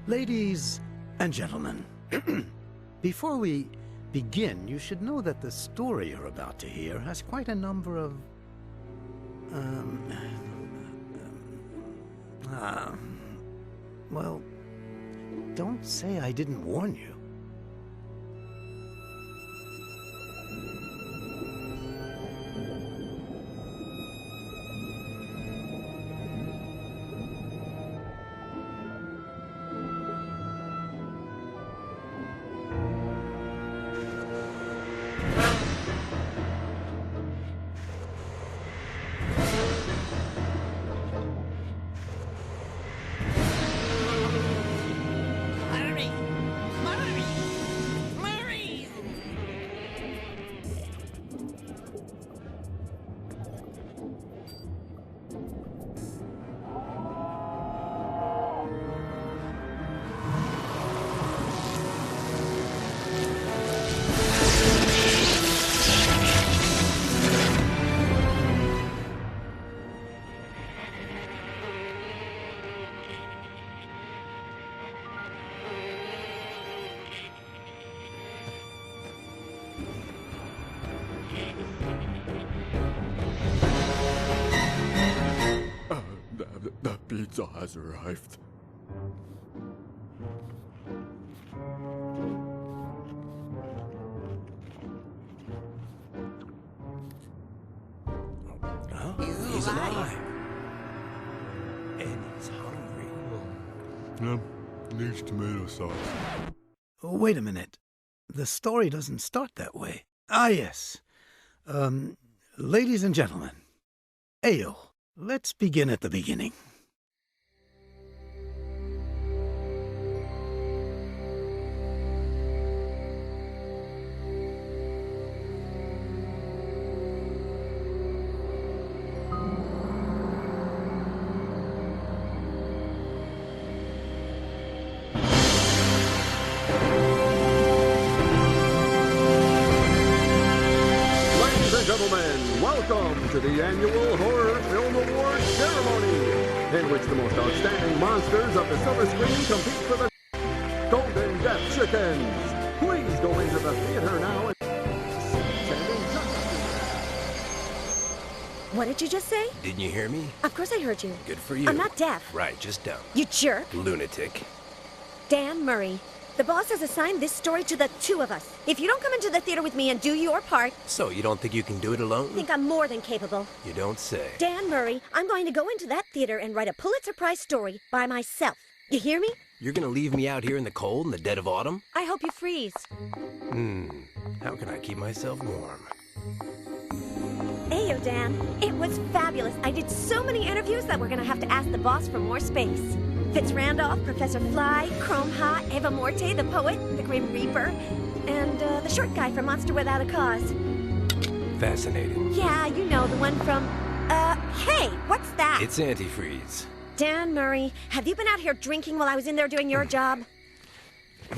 Ladies and gentlemen, before we begin, you should know that the story you're about to hear has quite a number of... well, don't say I didn't warn you. The pizza has arrived. He's alive. And he's hungry. Needs tomato sauce. Wait a minute. The story doesn't start that way. Ah, yes. Ladies and gentlemen, Ayo, let's begin at the beginning. Gentlemen, welcome to the annual Horror Film Awards ceremony, in which the most outstanding monsters of the silver screen compete for the Golden Death Chickens. Please go into the theater now and enjoy. What did you just say? Didn't you hear me? Of course I heard you. Good for you. I'm not deaf. Right, just dumb. You jerk. Lunatic. Dan Murray. The boss has assigned this story to the two of us. If you don't come into the theater with me and do your part... So, you don't think you can do it alone? I think I'm more than capable. You don't say. Dan Murray, I'm going to go into that theater and write a Pulitzer Prize story by myself. You hear me? You're gonna leave me out here in the cold in the dead of autumn? I hope you freeze. How can I keep myself warm? Ayo, Dan. It was fabulous. I did so many interviews that we're gonna have to ask the boss for more space. Fitz Randolph, Professor Fly, Chrome Ha, Eva Morte, the poet, the Grim Reaper, and the short guy from Monster Without a Cause. Fascinating. Yeah, you know, the one from... hey, what's that? It's antifreeze. Dan Murray, have you been out here drinking while I was in there doing your job?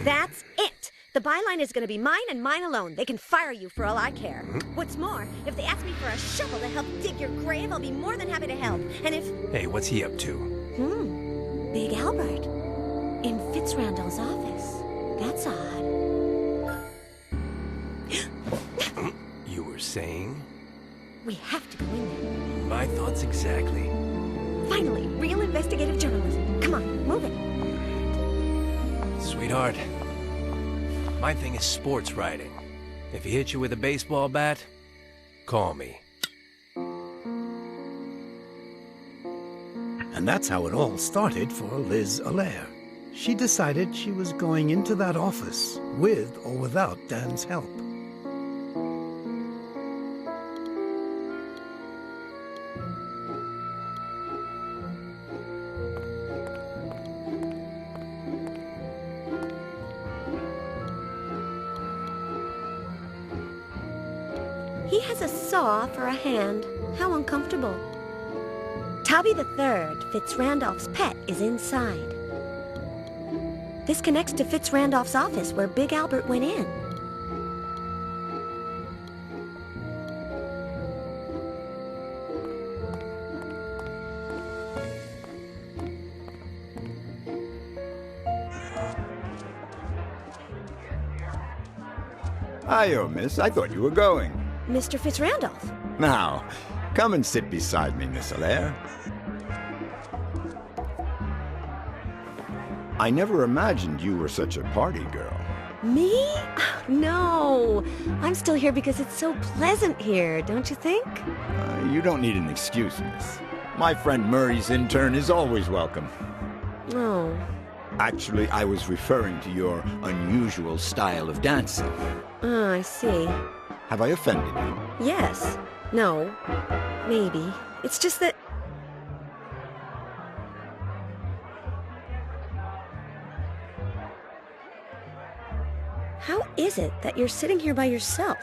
That's it. The byline is going to be mine and mine alone. They can fire you for all I care. What's more, if they ask me for a shovel to help dig your grave, I'll be more than happy to help. And if... Hey, what's he up to? Big Albert. In Fitz Randall's office. That's odd. You were saying? We have to go in there. My thoughts exactly. Finally, real investigative journalism. Come on, move it. Sweetheart, my thing is sports writing. If he hits you with a baseball bat, call me. And that's how it all started for Liz Allaire. She decided she was going into that office with or without Dan's help. He has a saw for a hand. How uncomfortable. Tabby III, Fitz Randolph's pet, is inside. This connects to Fitz Randolph's office where Big Albert went in. Hiyo, miss. I thought you were going. Mr. Fitzrandolph. Now, come and sit beside me, Miss Allaire. I never imagined you were such a party girl. Me? No. I'm still here because it's so pleasant here, don't you think? You don't need an excuse, miss. My friend Murray's intern is always welcome. Oh. Actually, I was referring to your unusual style of dancing. Ah, I see. Have I offended you? Yes. No. Maybe. It's just that... How is it that you're sitting here by yourself?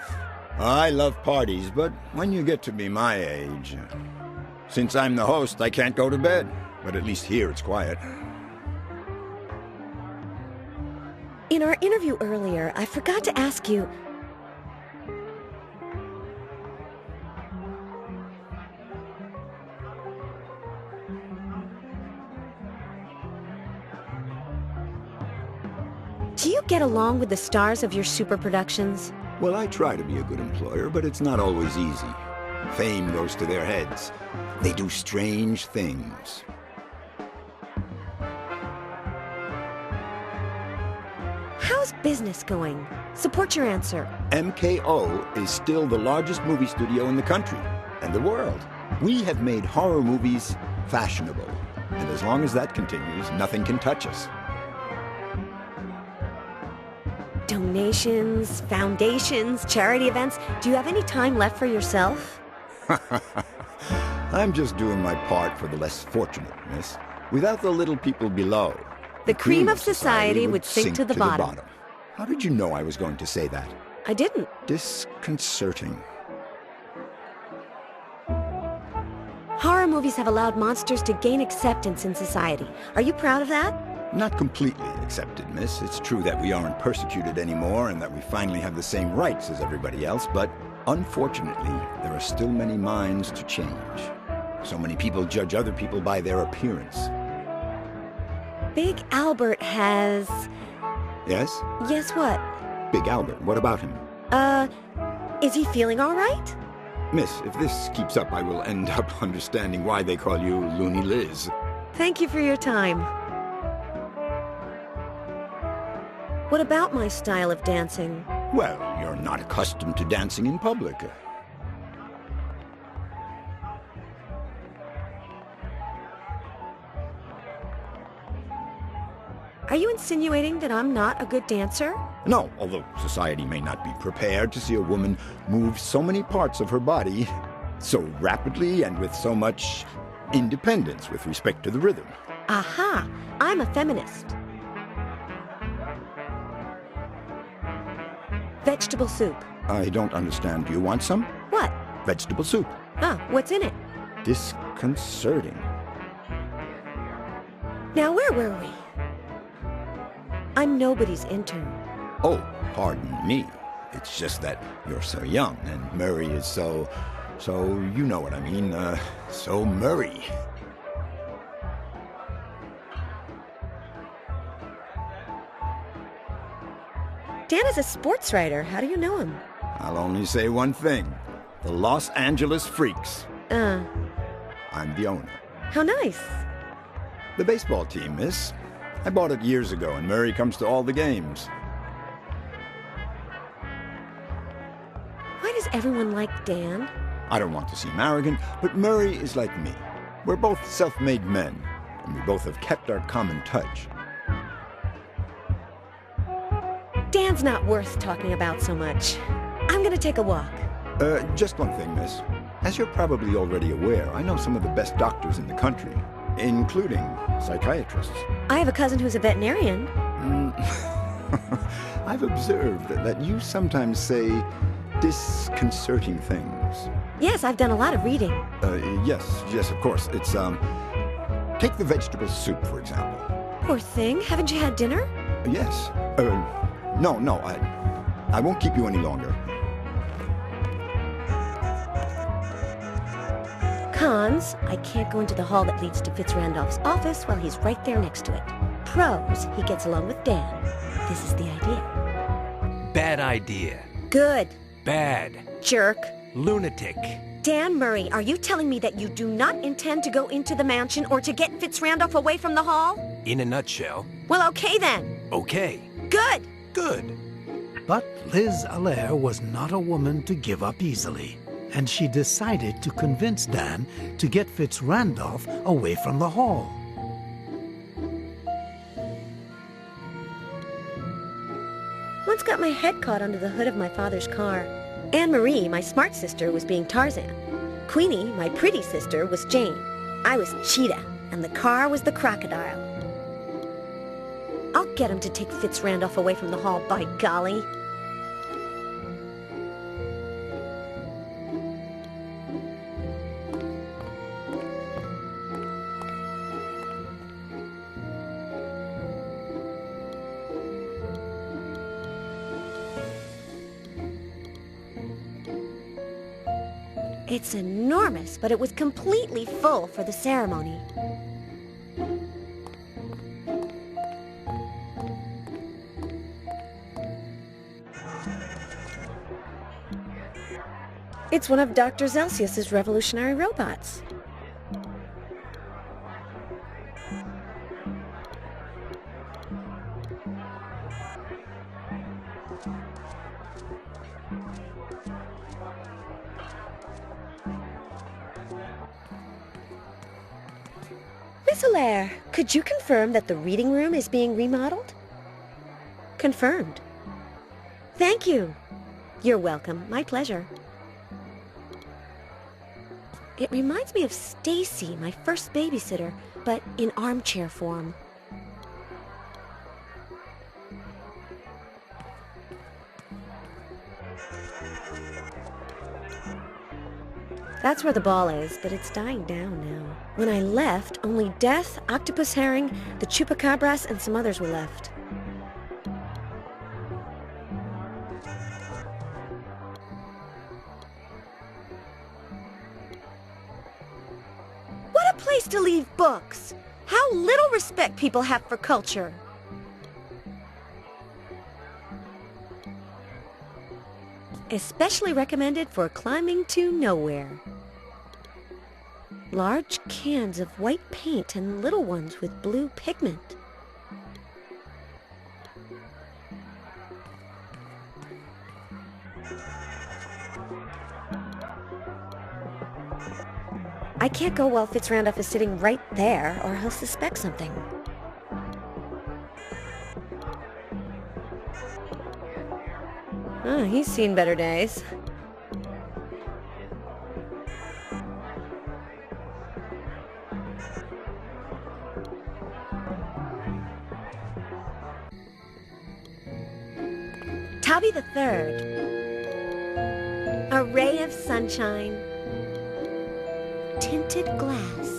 I love parties, but when you get to be my age... Since I'm the host, I can't go to bed. But at least here it's quiet. In our interview earlier, I forgot to ask you... Do you get along with the stars of your super productions? Well, I try to be a good employer, but it's not always easy. Fame goes to their heads. They do strange things. How's business going? Support your answer. MKO is still the largest movie studio in the country and the world. We have made horror movies fashionable. And as long as that continues, nothing can touch us. Donations, foundations, charity events. Do you have any time left for yourself? I'm just doing my part for the less fortunate, miss. Without the little people below, the cream of society would sink to the bottom. How did you know I was going to say that? I didn't. Disconcerting. Horror movies have allowed monsters to gain acceptance in society. Are you proud of that? Not completely accepted, miss. It's true that we aren't persecuted anymore and that we finally have the same rights as everybody else, but unfortunately, there are still many minds to change. So many people judge other people by their appearance. Big Albert has... Yes? Yes, what? Big Albert, what about him? Is he feeling all right? Miss, if this keeps up, I will end up understanding why they call you Loony Liz. Thank you for your time. What about my style of dancing? Well, you're not accustomed to dancing in public. Are you insinuating that I'm not a good dancer? No, although society may not be prepared to see a woman move so many parts of her body so rapidly and with so much independence with respect to the rhythm. Aha! I'm a feminist. Vegetable soup. I don't understand. Do you want some? What? Vegetable soup. Ah, what's in it? Disconcerting. Now, where were we? I'm nobody's intern. Oh, pardon me. It's just that you're so young, and Murray is so you know what I mean, so Murray. Dan is a sports writer. How do you know him? I'll only say one thing. The Los Angeles Freaks. I'm the owner. How nice. The baseball team, miss. I bought it years ago, and Murray comes to all the games. Why does everyone like Dan? I don't want to seem arrogant, but Murray is like me. We're both self-made men, and we both have kept our common touch. Dan's not worth talking about so much. I'm gonna take a walk. Just one thing, miss. As you're probably already aware, I know some of the best doctors in the country, including psychiatrists. I have a cousin who's a veterinarian. I've observed that you sometimes say disconcerting things. Yes, I've done a lot of reading. Yes, of course. It's, take the vegetable soup, for example. Poor thing. Haven't you had dinner? Yes. No, I won't keep you any longer. Cons, I can't go into the hall that leads to Fitzrandolph's office while he's right there next to it. Pros, he gets along with Dan. This is the idea. Bad idea. Good. Bad. Jerk. Lunatic. Dan Murray, are you telling me that you do not intend to go into the mansion or to get Fitz-Randolph away from the hall? In a nutshell. Well, okay then. Okay. Good. Good. But Liz Allaire was not a woman to give up easily, and she decided to convince Dan to get Fitz-Randolph away from the hall. Once got my head caught under the hood of my father's car. Anne-Marie, my smart sister, was being Tarzan. Queenie, my pretty sister, was Jane. I was Cheetah, and the car was the crocodile. I'll get him to take Fitz-Randolph away from the hall, by golly. It's enormous, but it was completely full for the ceremony. It's one of Dr. Zelsius's revolutionary robots. Miss Allaire, could you confirm that the reading room is being remodeled? Confirmed. Thank you. You're welcome. My pleasure. It reminds me of Stacy, my first babysitter, but in armchair form. That's where the ball is, but it's dying down now. When I left, only Death, Octopus Herring, the Chupacabras, and some others were left. What a place to leave books! How little respect people have for culture! Especially recommended for climbing to nowhere. Large cans of white paint and little ones with blue pigment. I can't go while Fitz-Randolph is sitting right there, or he'll suspect something. Oh, he's seen better days. Tabby the Third. A ray of sunshine. Tinted glass.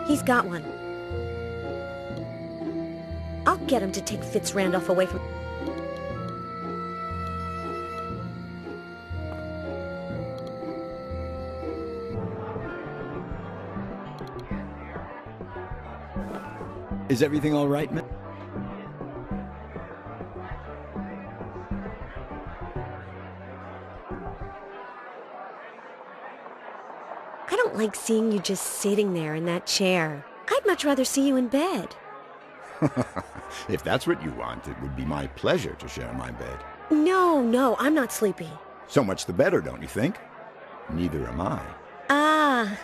He's got one. I'll get him to take Fitz-Randolph away from... Is everything all right, Miss? I don't like seeing you just sitting there in that chair. I'd much rather see you in bed. If that's what you want, it would be my pleasure to share my bed. No, I'm not sleepy. So much the better, don't you think? Neither am I. Ah,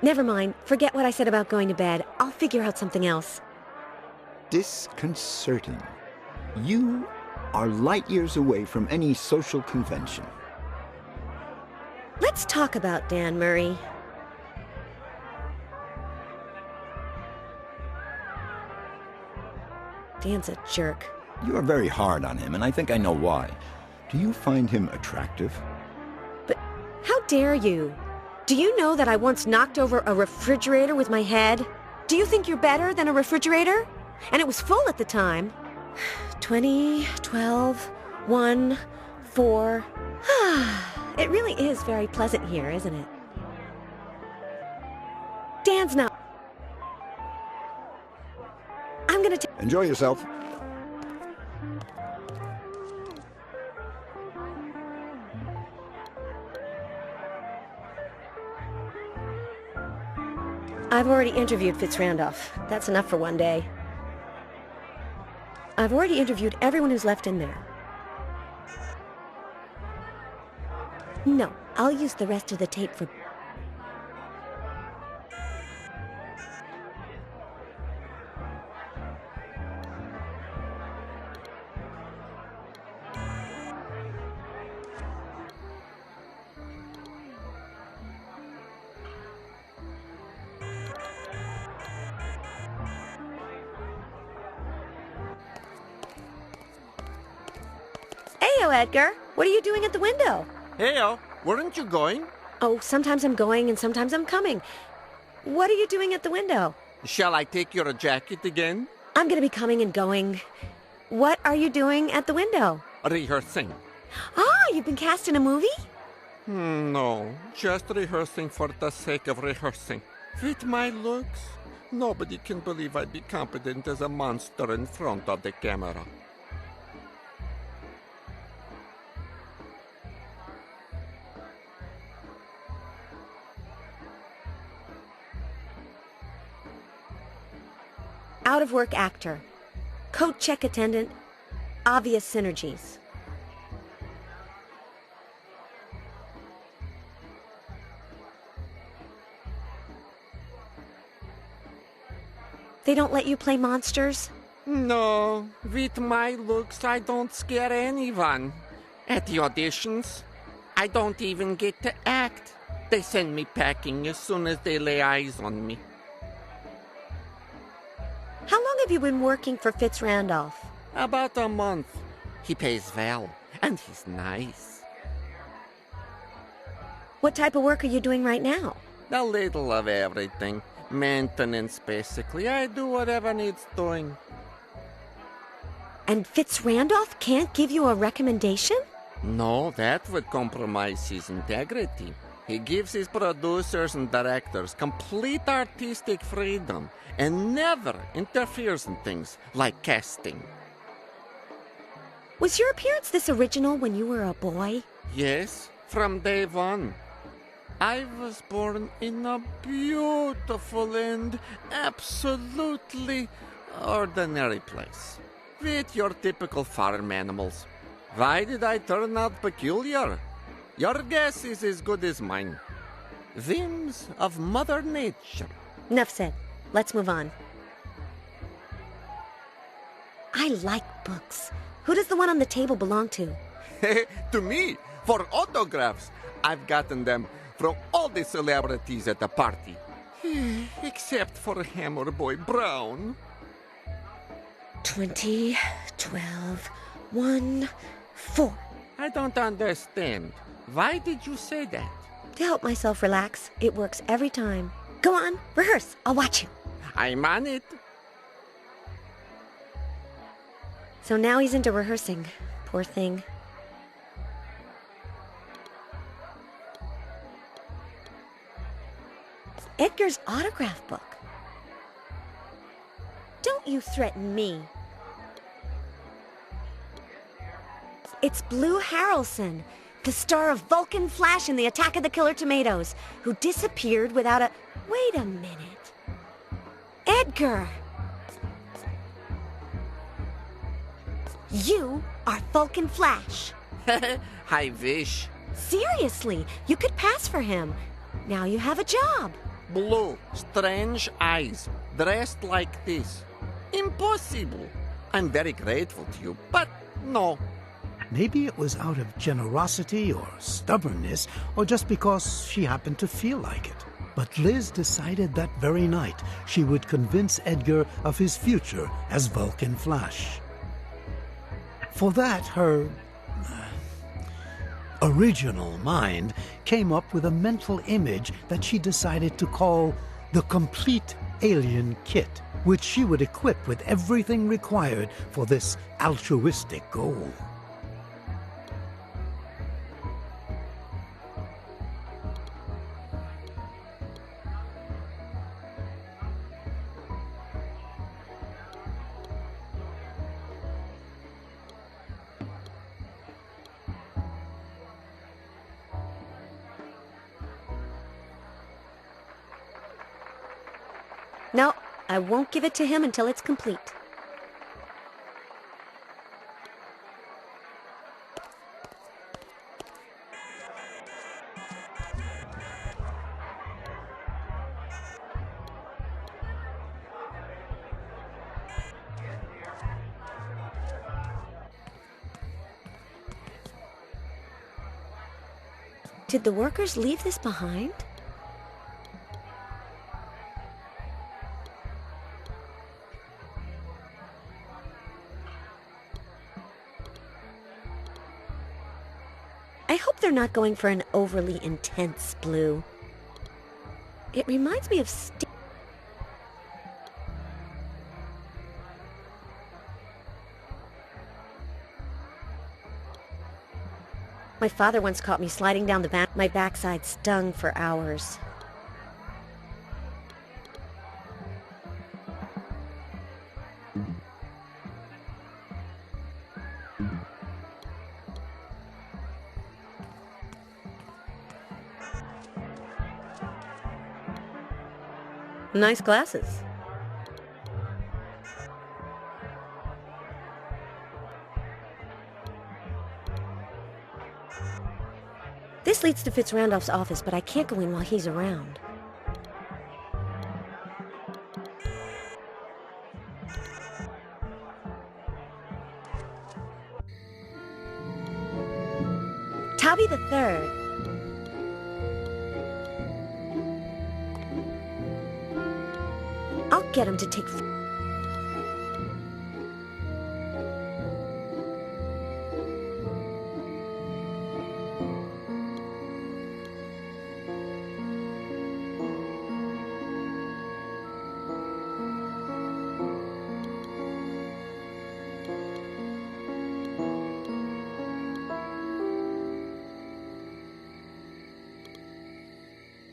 never mind. Forget what I said about going to bed. I'll figure out something else. Disconcerting. You are light years away from any social convention. Let's talk about Dan Murray. Dan's a jerk. You are very hard on him, and I think I know why. Do you find him attractive? But how dare you? Do you know that I once knocked over a refrigerator with my head? Do you think you're better than a refrigerator? And it was full at the time. 20, 12, 1, 4. It really is very pleasant here, isn't it? Dan's not. I'm gonna Enjoy yourself. I've already interviewed Fitz Randolph. That's enough for one day. I've already interviewed everyone who's left in there. No, I'll use the rest of the tape for... Heyo, Edgar. What are you doing at the window? Heyo, weren't you going? Oh, sometimes I'm going and sometimes I'm coming. What are you doing at the window? Shall I take your jacket again? I'm gonna be coming and going. What are you doing at the window? Rehearsing. Ah, you've been cast in a movie? No, just rehearsing for the sake of rehearsing. With my looks, nobody can believe I'd be competent as a monster in front of the camera. Out-of-work actor. Coat check attendant. Obvious synergies. They don't let you play monsters? No, with my looks, I don't scare anyone. At the auditions, I don't even get to act. They send me packing as soon as they lay eyes on me. How long have you been working for Fitz Randolph? About a month. He pays well, and he's nice. What type of work are you doing right now? A little of everything. Maintenance, basically. I do whatever needs doing. And Fitz Randolph can't give you a recommendation? No, that would compromise his integrity. He gives his producers and directors complete artistic freedom and never interferes in things like casting. Was your appearance this original when you were a boy? Yes, from day one. I was born in a beautiful and absolutely ordinary place, with your typical farm animals. Why did I turn out peculiar? Your guess is as good as mine. Whims of Mother Nature. Enough said. Let's move on. I like books. Who does the one on the table belong to? To me, for autographs. I've gotten them from all the celebrities at the party. Except for Hammer Boy Brown. 20, 12, 1, 4. I don't understand. Why did you say that? To help myself relax. It works every time. Go on, rehearse. I'll watch you. I'm on it. So now he's into rehearsing. Poor thing. Edgar's autograph book. Don't you threaten me. It's Blue Harrelson, the star of Vulcan Flash in the Attack of the Killer Tomatoes, who disappeared without a... Wait a minute. Edgar! You are Vulcan Flash. I wish. Seriously, you could pass for him. Now you have a job. Blue, strange eyes, dressed like this. Impossible. I'm very grateful to you, but no. Maybe it was out of generosity or stubbornness, or just because she happened to feel like it. But Liz decided that very night she would convince Edgar of his future as Vulcan Flash. For that, her original mind came up with a mental image that she decided to call the Complete Alien Kit, which she would equip with everything required for this altruistic goal. No, I won't give it to him until it's complete. Did the workers leave this behind? I hope they're not going for an overly intense blue. It reminds me of My father once caught me sliding down the back. My backside stung for hours. Nice glasses. This leads to Fitzrandolph's office, but I can't go in while he's around. Tabby the Third. I'll get him to take...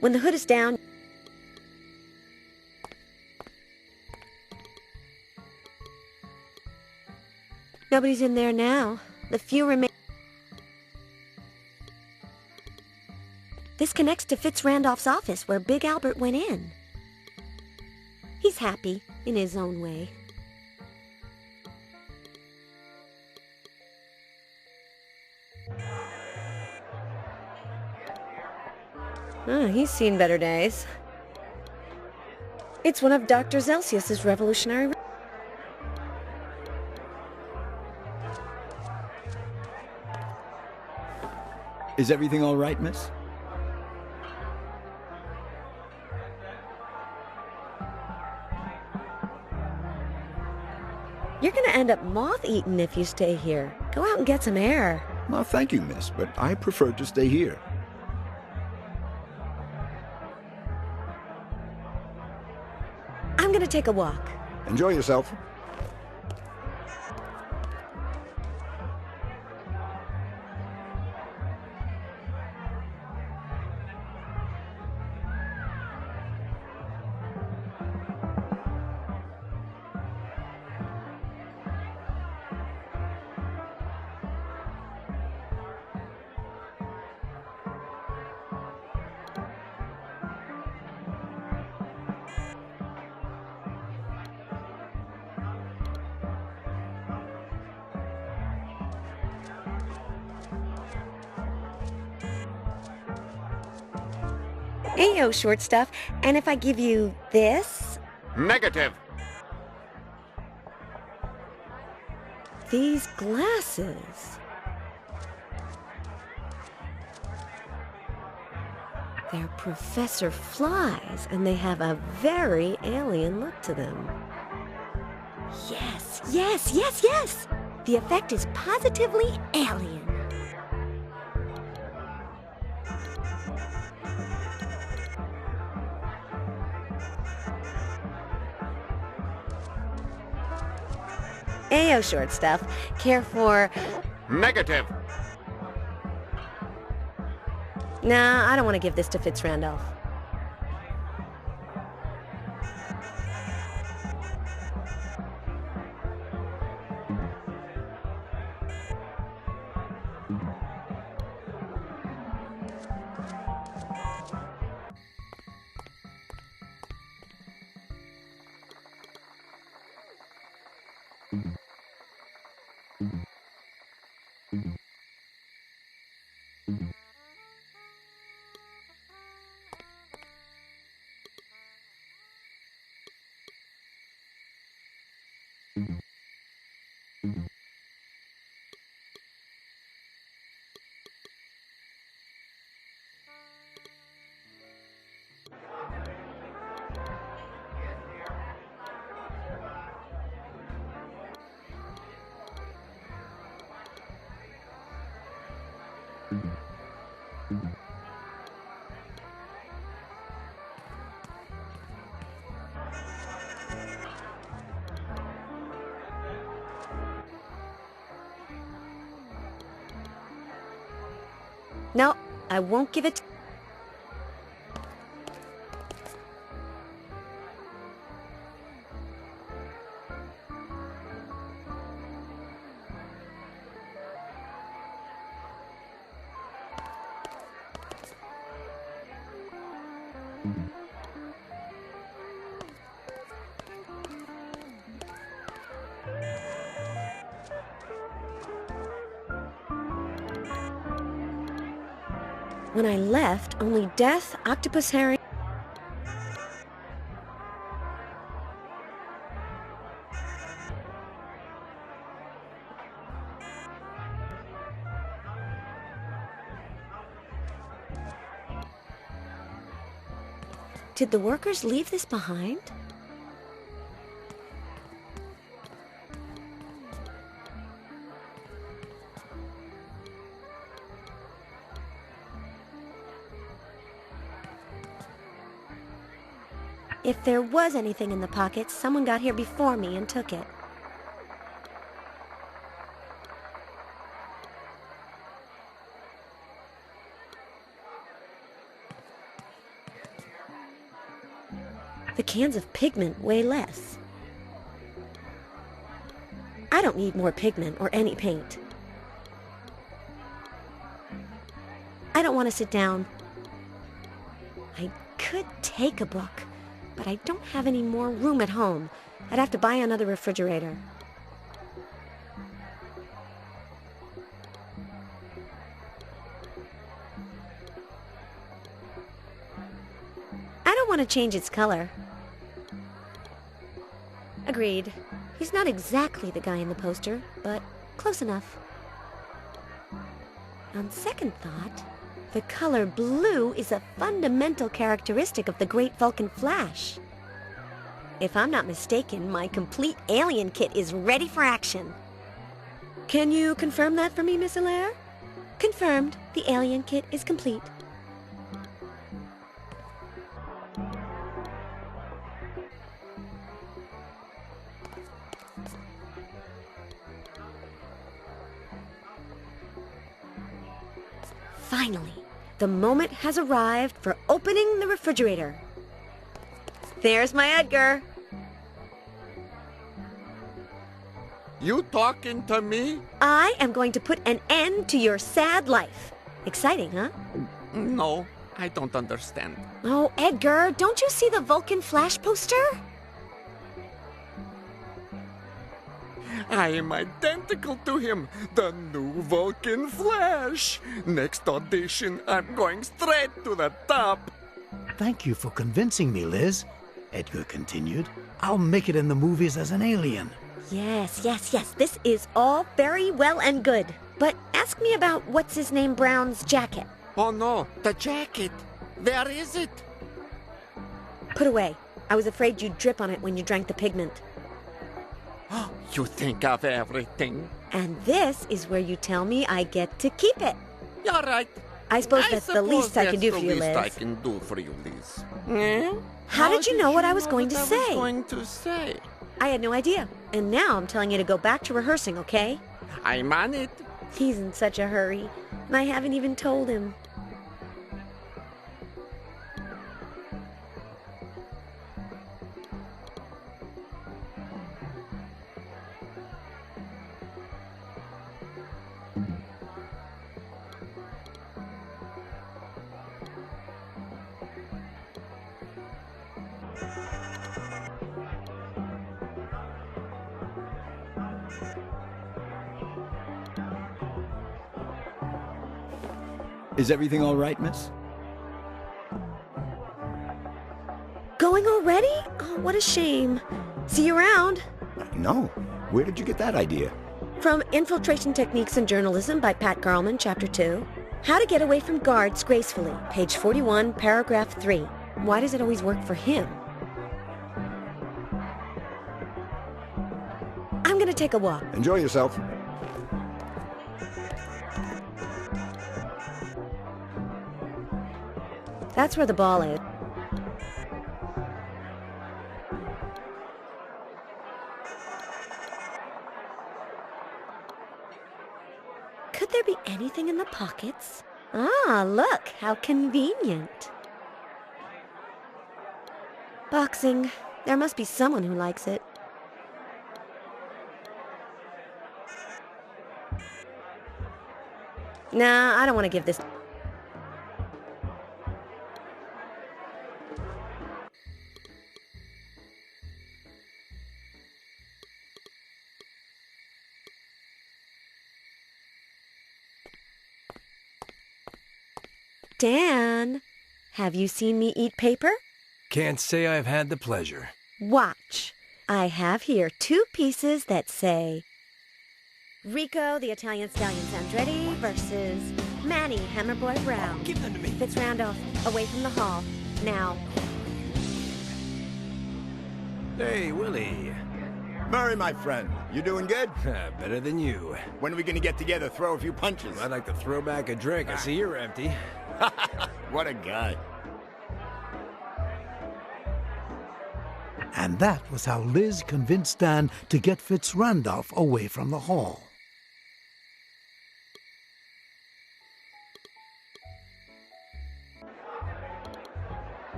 When the hood is down... Nobody's in there now. The few remain... This connects to Fitzrandolph's office, where Big Albert went in. He's happy, in his own way. He's seen better days. It's one of Dr. Zelsius's revolutionary... Is everything all right, miss? You're gonna end up moth-eaten if you stay here. Go out and get some air. Well, thank you, miss, but I prefer to stay here. I'm gonna take a walk. Enjoy yourself. Ayo, short stuff. And if I give you this? Negative. These glasses. They're Professor Flies, and they have a very alien look to them. Yes, yes, yes, yes! The effect is positively alien. Ayo, short stuff. Care for... Negative. Nah, I don't want to give this to Fitz Randolph. No, I won't give it... When I left, only Death, Octopus Harry... Did the workers leave this behind? If there was anything in the pockets, someone got here before me and took it. The cans of pigment weigh less. I don't need more pigment or any paint. I don't want to sit down. I could take a book, but I don't have any more room at home. I'd have to buy another refrigerator. I don't want to change its color. Agreed. He's not exactly the guy in the poster, but close enough. On second thought, the color blue is a fundamental characteristic of the Great Vulcan Flash. If I'm not mistaken, my complete alien kit is ready for action. Can you confirm that for me, Miss Allaire? Confirmed. The alien kit is complete. Finally, the moment has arrived for opening the refrigerator. There's my Edgar. You talking to me? I am going to put an end to your sad life. Exciting, huh? No, I don't understand. Oh, Edgar, don't you see the Vulcan Flash poster? I am identical to him, the new Vulcan Flash. Next audition, I'm going straight to the top. Thank you for convincing me, Liz, Edgar continued. I'll make it in the movies as an alien. Yes, yes, yes. This is all very well and good. But ask me about What's-His-Name Brown's jacket. Oh no, the jacket. Where is it? Put away. I was afraid you'd drip on it when you drank the pigment. You think of everything. And this is where you tell me I get to keep it. You're right. I suppose that's the least I can do for you, That's the least I Liz. can do for you, Liz. Eh? How did you know what I was going to what I say? was going to say? I had no idea. And now I'm telling you to go back to rehearsing, okay? I'm on it. He's in such a hurry. And I haven't even told him. Is everything all right, miss? Going already? Oh, what a shame. See you around. No. Where did you get that idea? From Infiltration Techniques in Journalism by Pat Garlman, Chapter 2. How to Get Away from Guards Gracefully, page 41, paragraph 3. Why does it always work for him? I'm gonna take a walk. Enjoy yourself. That's where the ball is. Could there be anything in the pockets? Ah, look, how convenient. Boxing. There must be someone who likes it. Nah, I don't want to give this... Dan, have you seen me eat paper? Can't say I've had the pleasure. Watch. I have here 2 pieces that say Rico, the Italian Stallion Sandretti versus Manny, Hammerboy Brown. Give them to me. Fitz Randolph, away from the hall. Now. Hey, Willie. Murray, my friend, you doing good? Better than you. When are we gonna get together, throw a few punches? I'd like to throw back a drink. I see you're empty. What a guy. And that was how Liz convinced Dan to get Fitz Randolph away from the hall.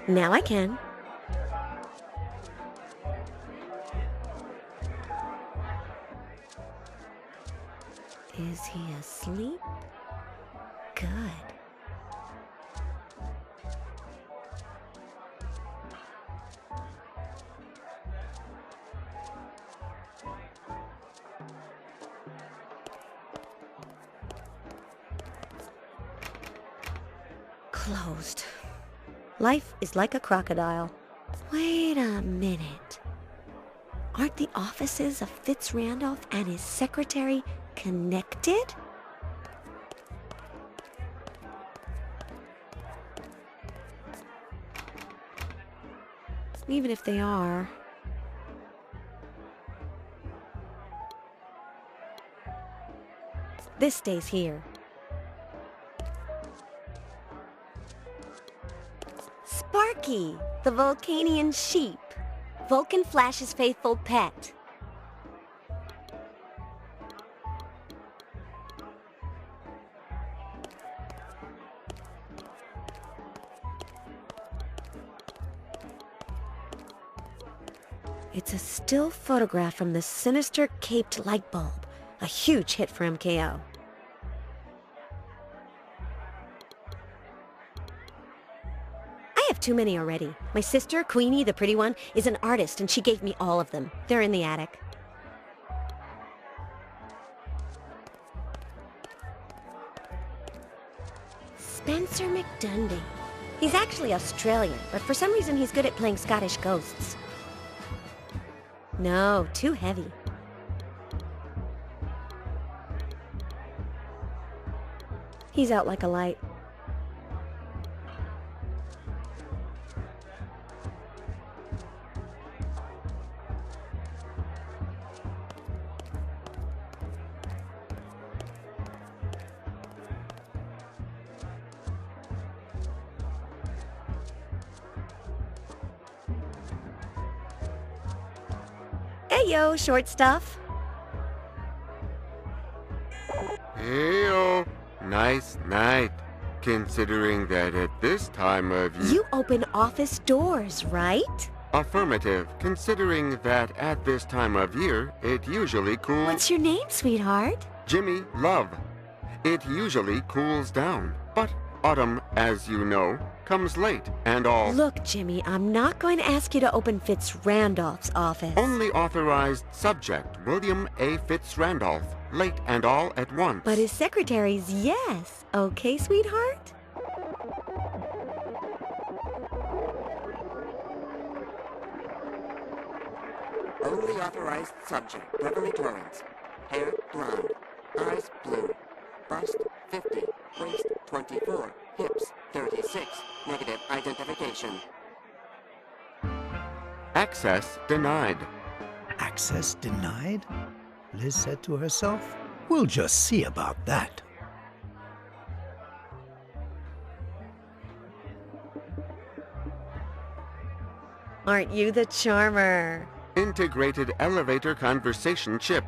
Now I can. Is he asleep? Good. Closed. Life is like a crocodile. Wait a minute. Aren't the offices of Fitz Randolph and his secretary connected? Even if they are... This stays here. Sparky, the Vulcanian sheep. Vulcan Flash's faithful pet. It's a still photograph from the sinister caped light bulb, a huge hit for MKO. I have too many already. My sister, Queenie, the pretty one, is an artist and she gave me all of them. They're in the attic. Spencer McDundy. He's actually Australian, but for some reason he's good at playing Scottish ghosts. No, too heavy. He's out like a light. Heyo, short stuff. Heyo, nice night. Considering that at this time of year... You open office doors, right? Affirmative. Considering that at this time of year, it usually cools... What's your name, sweetheart? Jimmy Love. It usually cools down, but autumn, as you know, comes late and all... Look, Jimmy, I'm not going to ask you to open Fitz-Randolph's office. Only authorized subject, William A. Fitz-Randolph. Late and all at once. But his secretary's yes. Okay, sweetheart? Only authorized subject, Beverly Torrance. Hair blonde, eyes blue, bust 50, waist 24, hips 36, negative identification. Access denied. Access denied? Liz said to herself. We'll just see about that. Aren't you the charmer? Integrated elevator conversation chip.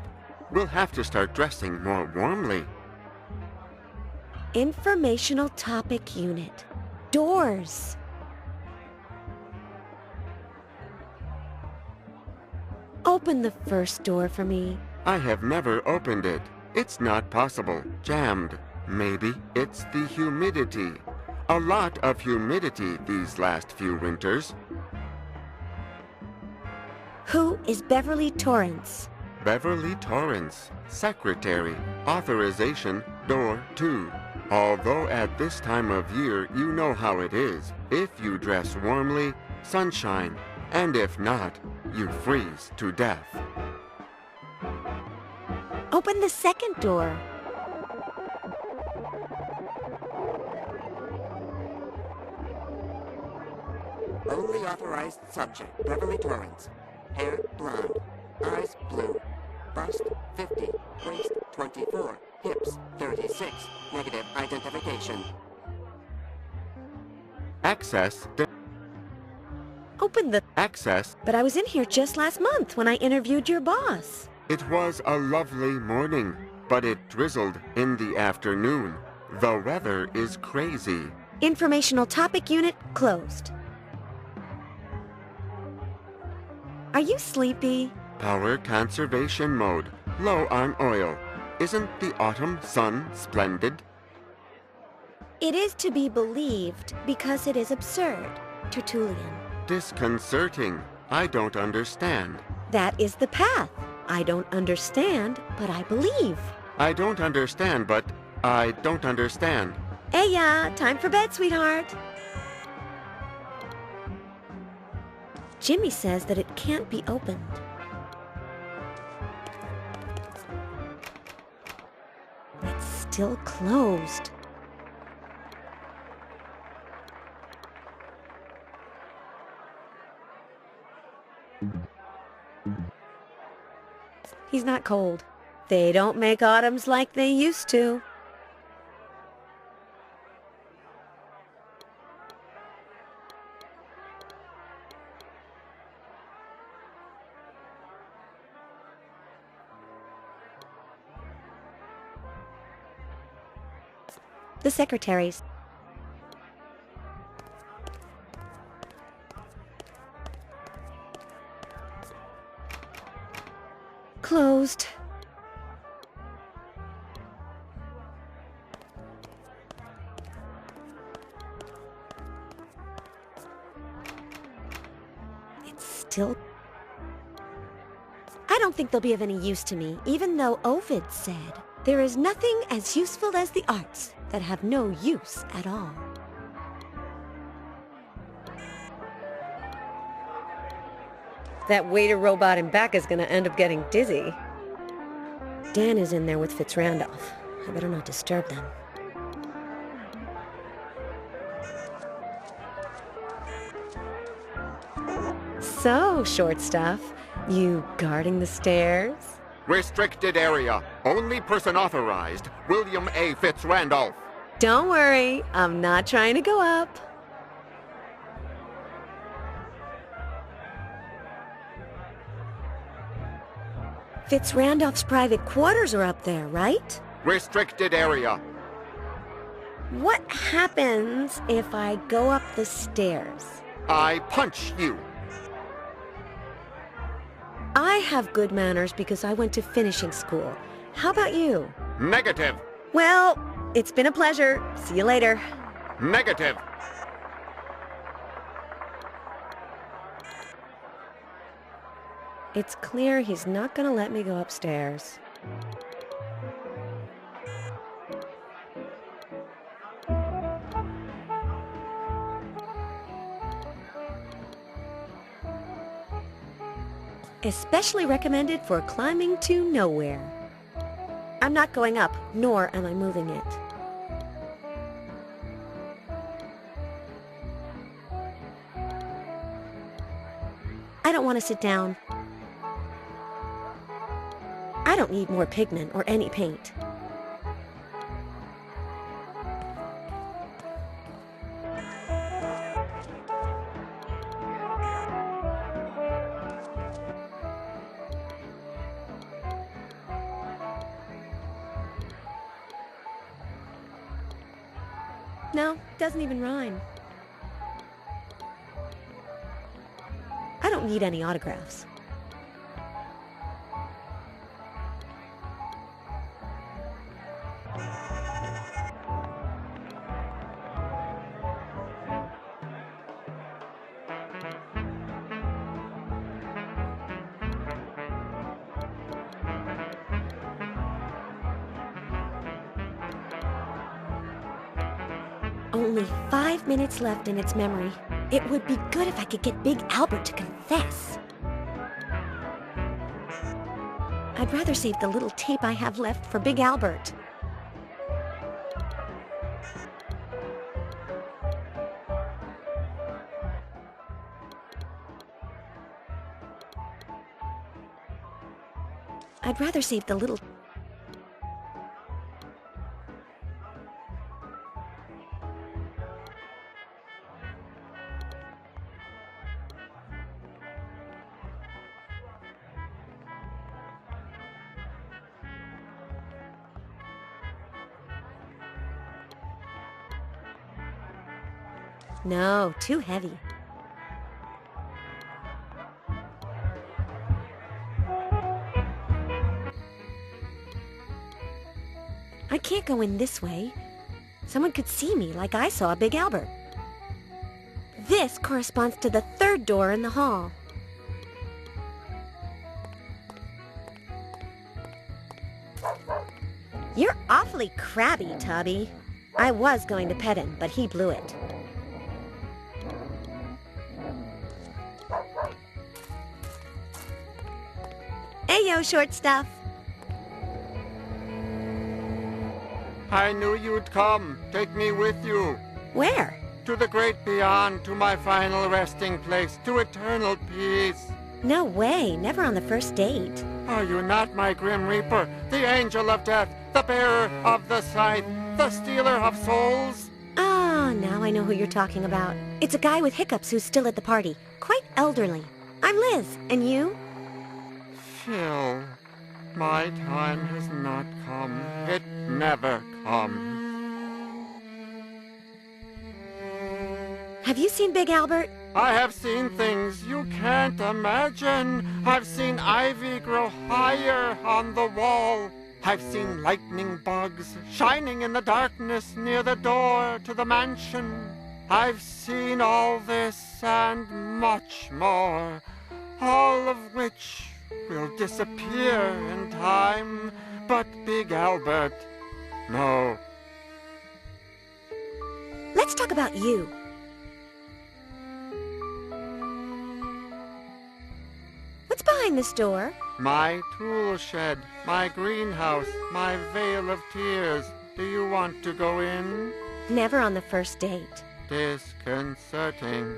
We'll have to start dressing more warmly. Informational topic unit. Doors. Open the first door for me. I have never opened it. It's not possible. Jammed. Maybe it's the humidity. A lot of humidity these last few winters. Who is Beverly Torrance? Beverly Torrance, secretary, authorization, door 2. Although at this time of year you know how it is. If you dress warmly, sunshine, and if not, you freeze to death. Open the second door. Only authorized subject, Beverly Torrance. Hair blonde, eyes blue, bust 50, waist 24, hips 36, negative identification. Access Open the... Access. But I was in here just last month when I interviewed your boss. It was a lovely morning, but it drizzled in the afternoon. The weather is crazy. Informational topic unit closed. Are you sleepy? Power conservation mode. Low on oil. Isn't the autumn sun splendid? It is to be believed because it is absurd. Tertullian. Disconcerting. I don't understand. That is the path. I don't understand, but I believe. I don't understand, but I don't understand. Hey, time for bed, sweetheart. Jimmy says that it can't be opened. It's still closed. He's not cold. They don't make autumns like they used to. The secretaries. Closed. It's still... I don't think they'll be of any use to me, even though Ovid said, there is nothing as useful as the arts that have no use at all. That waiter robot in back is gonna end up getting dizzy. Dan is in there with Fitz-Randolph. I better not disturb them. So, short stuff, you guarding the stairs? Restricted area. Only person authorized. William A. Fitz-Randolph. Don't worry, I'm not trying to go up. Fitz Randolph's private quarters are up there, right? Restricted area. What happens if I go up the stairs? I punch you. I have good manners because I went to finishing school. How about you? Negative. Well, it's been a pleasure. See you later. Negative. It's clear he's not gonna let me go upstairs. Especially recommended for climbing to nowhere. I'm not going up, nor am I moving it. I don't want to sit down. I don't need more pigment or any paint. No, doesn't even rhyme. I don't need any autographs. Only 5 minutes left in its memory. It would be good if I could get Big Albert to confess. I'd rather save the little tape I have left for Big Albert. I'd rather save the little... No, too heavy. I can't go in this way. Someone could see me like I saw Big Albert. This corresponds to the third door in the hall. You're awfully crabby, Tubby. I was going to pet him, but he blew it. Ayo, short stuff. I knew you'd come. Take me with you. Where? To the great beyond, to my final resting place, to eternal peace. No way, never on the first date. Are you not my grim reaper, the angel of death, the bearer of the scythe, the stealer of souls? Ah, now I know who you're talking about. It's a guy with hiccups who's still at the party. Quite elderly. I'm Liz, and you? Phil, my time has not come. It never comes. Have you seen Big Albert? I have seen things you can't imagine. I've seen ivy grow higher on the wall. I've seen lightning bugs shining in the darkness near the door to the mansion. I've seen all this and much more, all of which will disappear in time. But Big Albert, no. Let's talk about you. What's behind this door? My tool shed, my greenhouse, my vale of tears. Do you want to go in? Never on the first date. Disconcerting.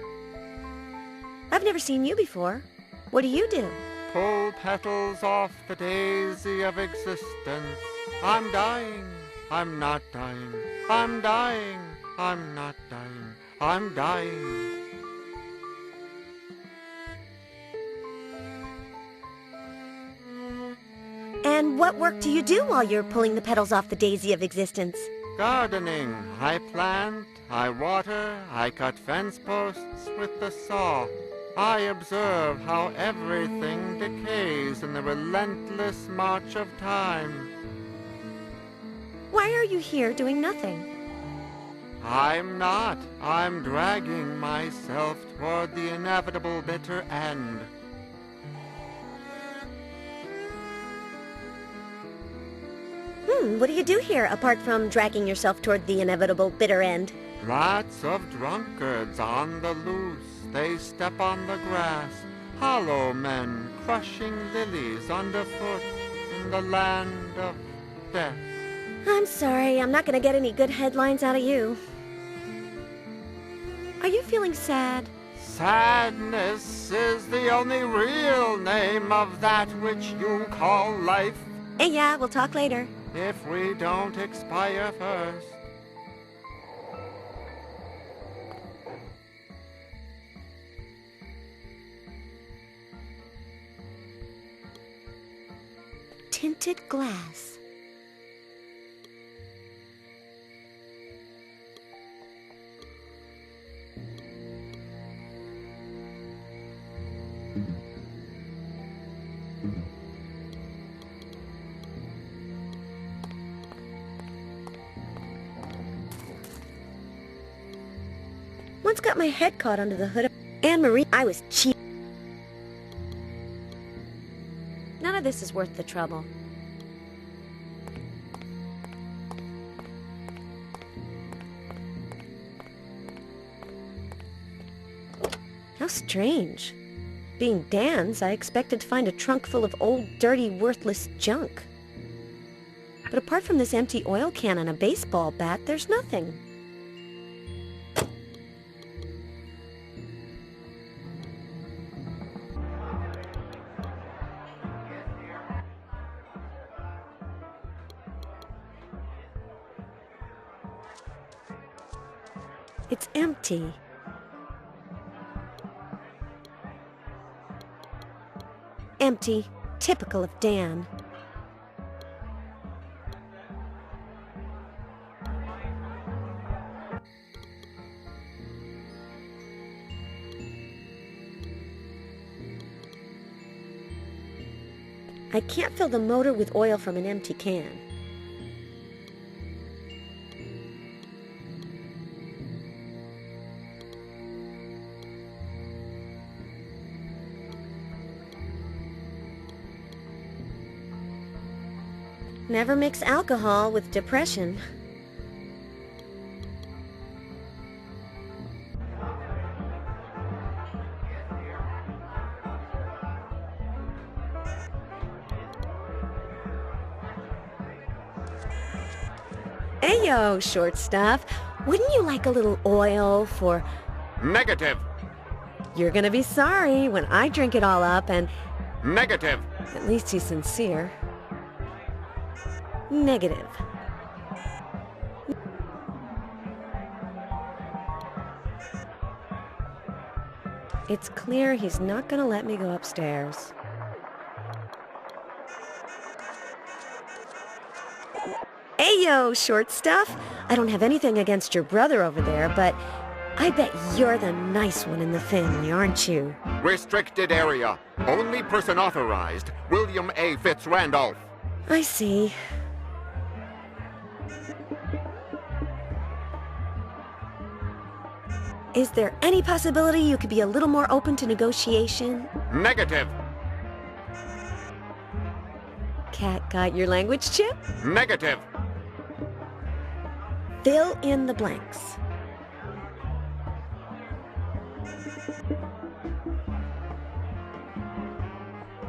I've never seen you before. What do you do? Pull petals off the daisy of existence. I'm dying. I'm not dying. I'm dying. I'm not dying. I'm dying. What work do you do while you're pulling the petals off the daisy of existence? Gardening. I plant, I water, I cut fence posts with the saw. I observe how everything decays in the relentless march of time. Why are you here doing nothing? I'm not. I'm dragging myself toward the inevitable bitter end. What do you do here, apart from dragging yourself toward the inevitable bitter end? Lots of drunkards on the loose. They step on the grass. Hollow men crushing lilies underfoot in the land of death. I'm sorry, I'm not gonna get any good headlines out of you. Are you feeling sad? Sadness is the only real name of that which you call life. Hey, yeah, we'll talk later. If we don't expire first. Tinted glass. Once got my head caught under the hood of Anne-Marie. I was cheap. None of this is worth the trouble. How strange. Being Dan's, I expected to find a trunk full of old, dirty, worthless junk. But apart from this empty oil can and a baseball bat, there's nothing. It's empty. Empty, typical of Dan. I can't fill the motor with oil from an empty can. Never mix alcohol with depression. Ayo, short stuff. Wouldn't you like a little oil for... Negative. You're gonna be sorry when I drink it all up and... Negative. At least he's sincere. Negative. It's clear he's not gonna let me go upstairs. Ayo, short stuff! I don't have anything against your brother over there, but I bet you're the nice one in the family, aren't you? Restricted area. Only person authorized, William A. Fitzrandolph. I see. Is there any possibility you could be a little more open to negotiation? Negative. Cat got your language chip? Negative. Fill in the blanks.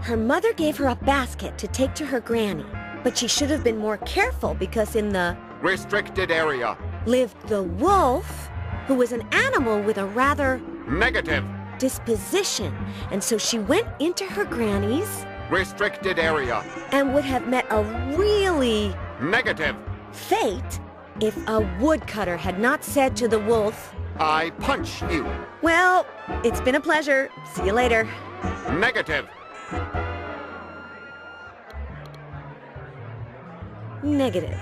Her mother gave her a basket to take to her granny, but she should have been more careful because in the restricted area lived the wolf, who was an animal with a rather negative disposition, and so she went into her granny's restricted area and would have met a really negative fate if a woodcutter had not said to the wolf, I punch you. Well, it's been a pleasure. See you later. Negative. Negative.